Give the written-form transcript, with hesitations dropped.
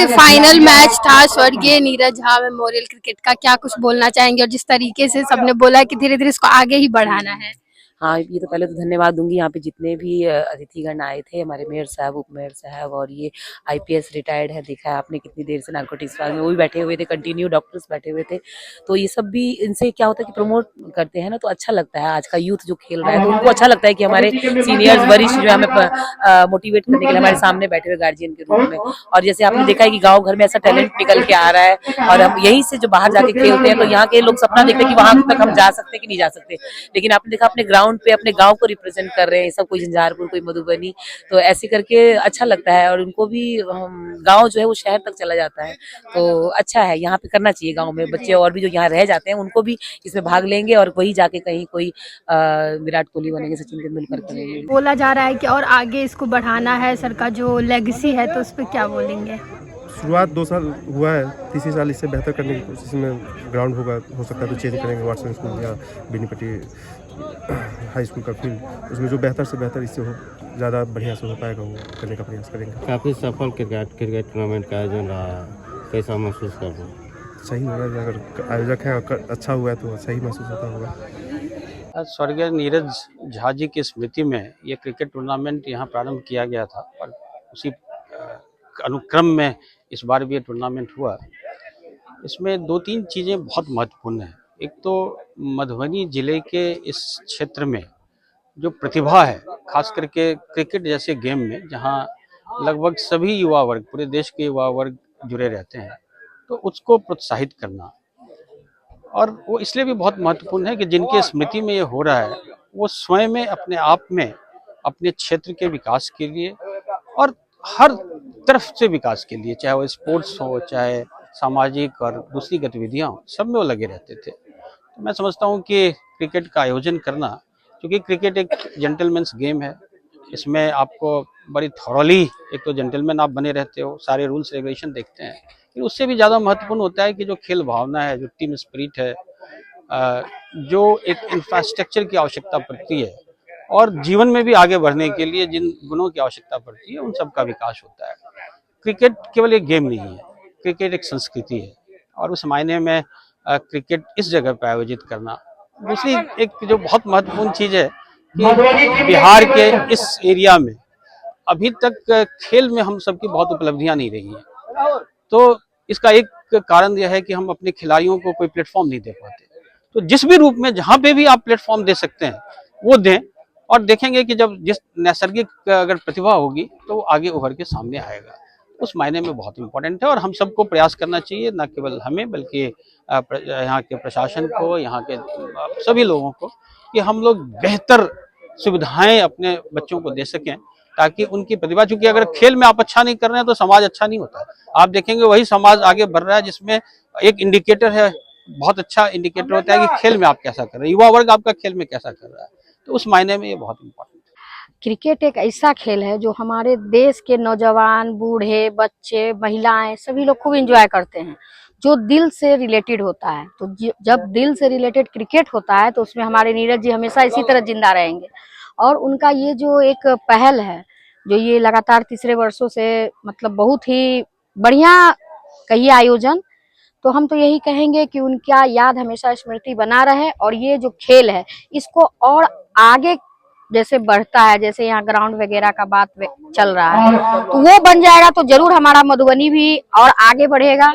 Final match था स्वर्गीय Neeraj Jha memorial cricket का, क्या कुछ बोलना चाहेंगे? और जिस तरीके से सबने बोला है कि धीरे धीरे इसको आगे ही बढ़ाना है। हाँ, ये तो पहले तो धन्यवाद दूंगी यहाँ पे जितने भी अतिथिगण आए थे, हमारे मेयर साहब, उप मेयर साहब, और ये आईपीएस रिटायर्ड है, देखा है आपने कितनी देर से नारकोटिक्स विभाग में वो भी बैठे हुए थे, कंटिन्यू डॉक्टर्स बैठे हुए थे। तो ये सब भी इनसे क्या होता है कि प्रमोट करते हैं ना, तो अच्छा लगता है। आज का यूथ जो खेल रहा है तो उनको अच्छा लगता है कि हमारे सीनियर्स वरिष्ठ जो है हमें मोटिवेट करने के लिए हमारे सामने बैठे हुए गार्जियन के रूप में। और जैसे आपने देखा है कि गाँव घर में ऐसा टैलेंट निकल के आ रहा है, और हम यहीं से जो बाहर जाके खेलते हैं तो यहाँ के लोग सपना देखते हैं कि वहां तक हम जा सकते हैं कि नहीं जा सकते, लेकिन आपने देखा अपने ग्राउंड पे अपने गांव को रिप्रेजेंट कर रहे हैं सब, कोई झंझारपुर, कोई मधुबनी। तो ऐसे करके अच्छा लगता है, और उनको भी गांव जो है वो शहर तक चला जाता है। तो अच्छा है, यहाँ पे करना चाहिए। गांव में बच्चे और भी जो यहाँ रह जाते हैं उनको भी इसमें भाग लेंगे, और वही जाके कहीं कोई विराट कोहली बनेंगे, सचिन तेंदुलकर बनेंगे। बोला जा रहा है कि और आगे इसको बढ़ाना है, सर का जो लेगेसी है, तो उस पर क्या बोलेंगे? शुरुआत 2 साल हुआ है, तीसरे साल इससे बेहतर करने की कोशिश में ग्राउंड होगा, हो सकता है तो चेंज करेंगे वाटसन स्कूल या बेनीपट्टी हाई स्कूल का फील्ड, उसमें जो बेहतर से बेहतर इससे हो, ज़्यादा बढ़िया से हो पाएगा वो करने का प्रयास करेंगे। काफ़ी सफल क्रिकेट टूर्नामेंट का आयोजन रहा है, कैसा महसूस कर रहे हैं? सही होगा, अगर आयोजक है अच्छा हुआ है तो सही महसूस होता होगा। स्वर्गीय नीरज झा जी की स्मृति में ये क्रिकेट टूर्नामेंट यहाँ प्रारंभ किया गया था, और उसी अनुक्रम में इस बार भी ये टूर्नामेंट हुआ। इसमें 2-3 चीज़ें बहुत महत्वपूर्ण हैं। एक तो मधुबनी जिले के इस क्षेत्र में जो प्रतिभा है, खास करके क्रिकेट जैसे गेम में, जहाँ लगभग सभी युवा वर्ग, पूरे देश के युवा वर्ग जुड़े रहते हैं, तो उसको प्रोत्साहित करना। और वो इसलिए भी बहुत महत्वपूर्ण है कि जिनके स्मृति में ये हो रहा है, वो स्वयं में अपने आप में अपने क्षेत्र के विकास के लिए और हर तरफ से विकास के लिए, चाहे वो स्पोर्ट्स हो, चाहे सामाजिक और दूसरी गतिविधियां हो, सब में वो लगे रहते थे। तो मैं समझता हूँ कि क्रिकेट का आयोजन करना, क्योंकि क्रिकेट एक जेंटलमैन्स गेम है, इसमें आपको बड़ी थॉरली, एक तो जेंटलमैन आप बने रहते हो, सारे रूल्स रेगुलेशन देखते हैं, लेकिन उससे भी ज़्यादा महत्वपूर्ण होता है कि जो खेल भावना है, जो टीम स्पिरिट है, जो एक इंफ्रास्ट्रक्चर की आवश्यकता पड़ती है, और जीवन में भी आगे बढ़ने के लिए जिन गुणों की आवश्यकता पड़ती है, उन सब का विकास होता है। क्रिकेट केवल एक गेम नहीं है, क्रिकेट एक संस्कृति है, और उस मायने में क्रिकेट इस जगह पर आयोजित करना। दूसरी एक जो बहुत महत्वपूर्ण चीज़ है कि बिहार के इस एरिया में अभी तक खेल में हम सबकी बहुत उपलब्धियां नहीं रही हैं, तो इसका एक कारण यह है कि हम अपने खिलाड़ियों को कोई प्लेटफॉर्म नहीं दे पाते। तो जिस भी रूप में, जहाँ पे भी आप प्लेटफॉर्म दे सकते हैं वो दें, और देखेंगे कि जब जिस नैसर्गिक अगर प्रतिभा होगी तो वो आगे उभर के सामने आएगा। उस मायने में बहुत इम्पोर्टेंट है, और हम सबको प्रयास करना चाहिए, न केवल हमें बल्कि यहाँ के प्रशासन को, यहाँ के सभी लोगों को, कि हम लोग बेहतर सुविधाएं अपने बच्चों को दे सकें, ताकि उनकी प्रतिभा, चूंकि अगर खेल में आप अच्छा नहीं कर रहे हैं तो समाज अच्छा नहीं होता। आप देखेंगे वही समाज आगे बढ़ रहा है जिसमें एक इंडिकेटर है, बहुत अच्छा इंडिकेटर होता है कि खेल में आप कैसा कर रहे हैं, युवा वर्ग आपका खेल में कैसा कर रहा है। तो उस मायने में ये बहुत इम्पोर्टेंट है। क्रिकेट एक ऐसा खेल है जो हमारे देश के नौजवान, बूढ़े, बच्चे, महिलाएं सभी लोग खूब एंजॉय करते हैं, जो दिल से रिलेटेड होता है। तो जब दिल से रिलेटेड क्रिकेट होता है तो उसमें हमारे नीरज जी हमेशा इसी तरह जिंदा रहेंगे। और उनका ये जो एक पहल है, जो ये लगातार तीसरे वर्षों से मतलब बहुत ही बढ़िया कहिए आयोजन, तो हम तो यही कहेंगे कि उनका याद हमेशा स्मृति बना रहे, और ये जो खेल है इसको और आगे जैसे बढ़ता है, जैसे यहाँ ग्राउंड वगैरह का बात चल रहा है, तो वो बन जाएगा तो जरूर हमारा मधुबनी भी और आगे बढ़ेगा।